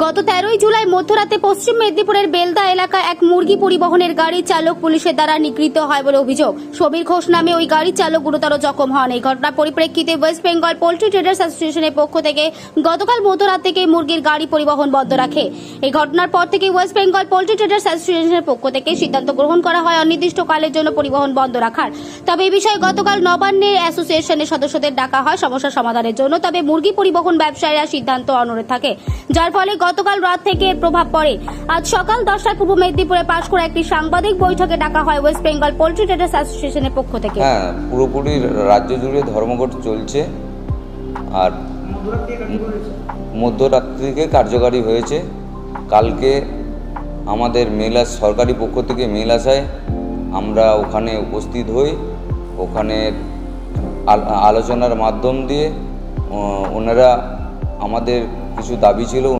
গত 13ই জুলাই মধ্যরাতে পশ্চিম মেদিনীপুরের বেলদা এলাকায় এক মুরগি পরিবহনের গাড়ির চালক পুলিশের দ্বারা নিগৃহীত হয় বলে অভিযোগ। সমীর ঘোষ নামে ওই গাড়ির চালক গুরুতর জখম হন। এই ঘটনার পরিপ্রেক্ষিতে ওয়েস্ট বেঙ্গল পোল্ট্রি ট্রেডার্স অ্যাসোসিয়েশনের পক্ষ থেকে গতকাল মধ্যরাত থেকে মুরগির গাড়ি পরিবহন বন্ধ রাখে। এই ঘটনার পর থেকে ওয়েস্ট বেঙ্গল পোল্ট্রি ট্রেডার্স অ্যাসোসিয়েশনের পক্ষ থেকে সিদ্ধান্ত গ্রহণ করা হয় অনির্দিষ্টকালের জন্য পরিবহন বন্ধ রাখার। তবে এই বিষয়ে গতকাল নবান্নে অ্যাসোসিয়েশনের সদস্যদের ডাকা হয় সমস্যা সমাধানের জন্য। তবে মুরগি পরিবহন ব্যবসায়ীরা সিদ্ধান্ত অনড়ে থাকে, যার ফলে গতকাল রাত থেকে এর প্রভাব পড়ে। আজ সকাল 10টায় পূর্ব মেদিনীপুরে পাঁশকুড়া একটি সাংবাদিক বৈঠকে ডাকা হয় ওয়েস্ট বেঙ্গল পোল্ট্রি ট্রেডার্স অ্যাসোসিয়েশনের পক্ষ থেকে। হ্যাঁ, পুরোপুরি রাজ্য জুড়ে ধর্মঘট চলছে আর মধ্যরাত্রি থেকে কার্যকারী হয়েছে। কালকে আমাদের সরকারি পক্ষ থেকে মেল আসায় আমরা ওখানে উপস্থিত হই। ওখানে আলোচনার মাধ্যম দিয়ে ওনারা আমাদের কিছু দাবি ছিল